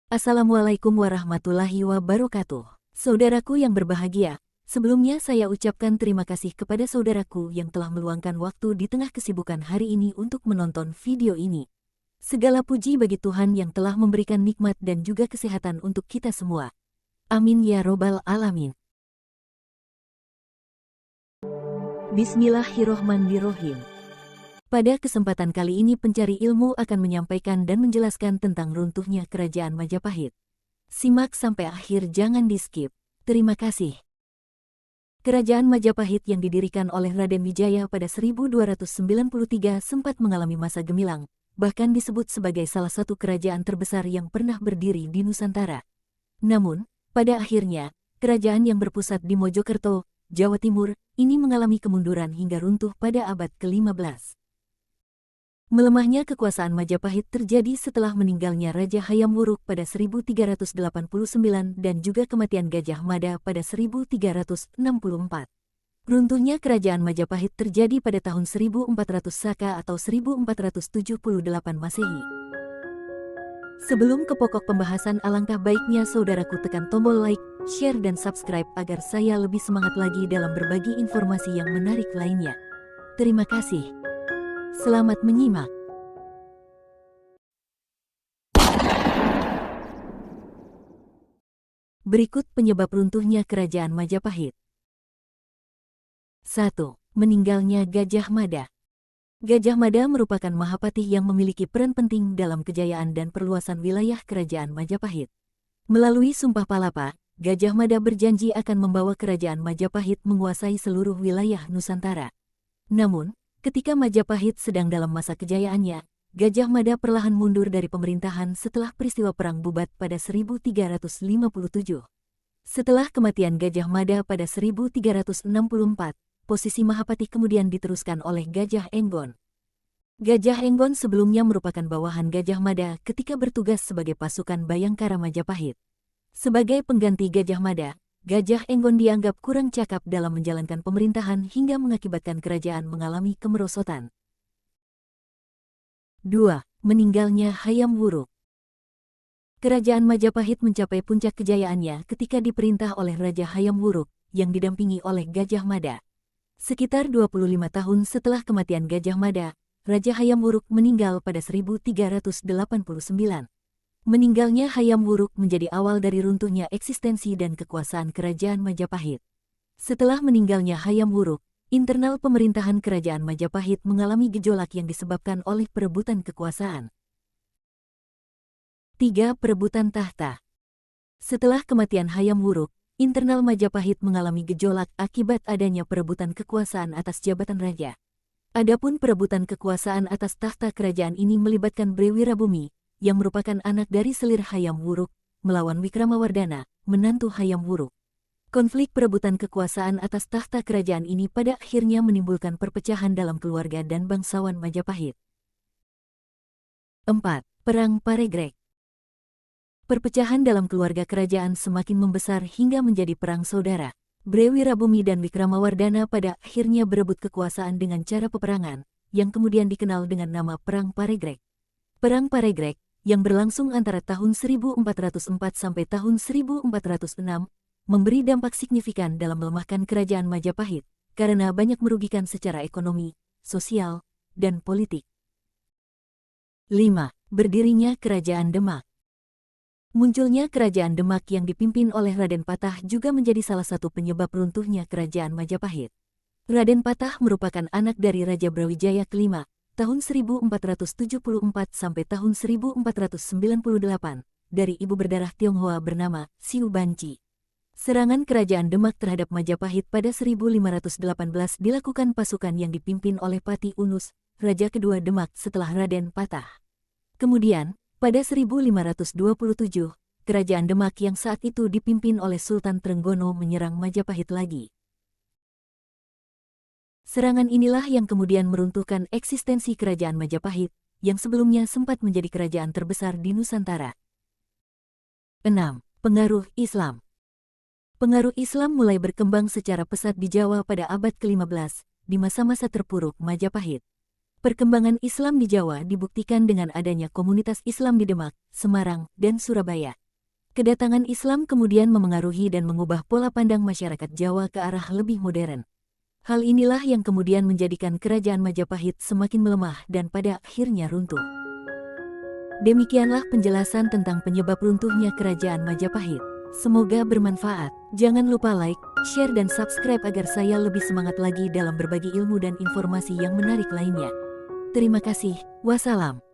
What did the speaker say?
Assalamualaikum warahmatullahi wabarakatuh. Saudaraku yang berbahagia, sebelumnya saya ucapkan terima kasih kepada saudaraku yang telah meluangkan waktu di tengah kesibukan hari ini untuk menonton video ini. Segala puji bagi Tuhan yang telah memberikan nikmat dan juga kesehatan untuk kita semua. Amin ya robbal alamin. Bismillahirrohmanirrohim. Pada kesempatan kali ini pencari ilmu akan menyampaikan dan menjelaskan tentang runtuhnya Kerajaan Majapahit. Simak sampai akhir, jangan di-skip. Terima kasih. Kerajaan Majapahit yang didirikan oleh Raden Wijaya pada 1293 sempat mengalami masa gemilang, bahkan disebut sebagai salah satu kerajaan terbesar yang pernah berdiri di Nusantara. Namun, pada akhirnya, kerajaan yang berpusat di Mojokerto, Jawa Timur, ini mengalami kemunduran hingga runtuh pada abad ke-15. Melemahnya kekuasaan Majapahit terjadi setelah meninggalnya Raja Hayam Wuruk pada 1389 dan juga kematian Gajah Mada pada 1364. Runtuhnya kerajaan Majapahit terjadi pada tahun 1400 Saka atau 1478 Masehi. Sebelum ke pokok pembahasan, alangkah baiknya saudaraku tekan tombol like, share dan subscribe agar saya lebih semangat lagi dalam berbagi informasi yang menarik lainnya. Terima kasih. Selamat menyimak. Berikut penyebab runtuhnya Kerajaan Majapahit. 1. Meninggalnya Gajah Mada. Gajah Mada merupakan Mahapatih yang memiliki peran penting dalam kejayaan dan perluasan wilayah Kerajaan Majapahit. Melalui Sumpah Palapa, Gajah Mada berjanji akan membawa Kerajaan Majapahit menguasai seluruh wilayah Nusantara. Namun, ketika Majapahit sedang dalam masa kejayaannya, Gajah Mada perlahan mundur dari pemerintahan setelah peristiwa Perang Bubat pada 1357. Setelah kematian Gajah Mada pada 1364, posisi Mahapatih kemudian diteruskan oleh Gajah Enggon. Gajah Enggon sebelumnya merupakan bawahan Gajah Mada ketika bertugas sebagai pasukan Bayangkara Majapahit. Sebagai pengganti Gajah Mada, Gajah Enggon dianggap kurang cakap dalam menjalankan pemerintahan hingga mengakibatkan kerajaan mengalami kemerosotan. 2. Meninggalnya Hayam Wuruk. Kerajaan Majapahit mencapai puncak kejayaannya ketika diperintah oleh Raja Hayam Wuruk yang didampingi oleh Gajah Mada. Sekitar 25 tahun setelah kematian Gajah Mada, Raja Hayam Wuruk meninggal pada 1389. Meninggalnya Hayam Wuruk menjadi awal dari runtuhnya eksistensi dan kekuasaan Kerajaan Majapahit. Setelah meninggalnya Hayam Wuruk, internal pemerintahan Kerajaan Majapahit mengalami gejolak yang disebabkan oleh perebutan kekuasaan. 3. Perebutan tahta. Setelah kematian Hayam Wuruk, internal Majapahit mengalami gejolak akibat adanya perebutan kekuasaan atas jabatan raja. Adapun perebutan kekuasaan atas tahta kerajaan ini melibatkan Bre Wirabumi, yang merupakan anak dari selir Hayam Wuruk, melawan Wikramawardhana, menantu Hayam Wuruk. Konflik perebutan kekuasaan atas tahta kerajaan ini pada akhirnya menimbulkan perpecahan dalam keluarga dan bangsawan Majapahit. 4. Perang Paregrek. Perpecahan dalam keluarga kerajaan semakin membesar hingga menjadi perang saudara. Bre Wirabumi dan Wikramawardhana pada akhirnya berebut kekuasaan dengan cara peperangan, yang kemudian dikenal dengan nama Perang Paregrek. Perang Paregrek, yang berlangsung antara tahun 1404 sampai tahun 1406, memberi dampak signifikan dalam melemahkan Kerajaan Majapahit, karena banyak merugikan secara ekonomi, sosial, dan politik. 5. Berdirinya Kerajaan Demak. Munculnya Kerajaan Demak yang dipimpin oleh Raden Patah juga menjadi salah satu penyebab runtuhnya Kerajaan Majapahit. Raden Patah merupakan anak dari Raja Brawijaya kelima, tahun 1474 sampai tahun 1498, dari ibu berdarah Tionghoa bernama Siu Banci. Serangan Kerajaan Demak terhadap Majapahit pada 1518 dilakukan pasukan yang dipimpin oleh Pati Unus, Raja kedua Demak setelah Raden Patah. Kemudian, pada 1527, Kerajaan Demak yang saat itu dipimpin oleh Sultan Trenggono menyerang Majapahit lagi. Serangan inilah yang kemudian meruntuhkan eksistensi Kerajaan Majapahit, yang sebelumnya sempat menjadi kerajaan terbesar di Nusantara. 6. Pengaruh Islam. Pengaruh Islam mulai berkembang secara pesat di Jawa pada abad ke-15, di masa-masa terpuruk Majapahit. Perkembangan Islam di Jawa dibuktikan dengan adanya komunitas Islam di Demak, Semarang, dan Surabaya. Kedatangan Islam kemudian memengaruhi dan mengubah pola pandang masyarakat Jawa ke arah lebih modern. Hal inilah yang kemudian menjadikan Kerajaan Majapahit semakin melemah dan pada akhirnya runtuh. Demikianlah penjelasan tentang penyebab runtuhnya Kerajaan Majapahit. Semoga bermanfaat. Jangan lupa like, share dan subscribe agar saya lebih semangat lagi dalam berbagi ilmu dan informasi yang menarik lainnya. Terima kasih. Wassalam.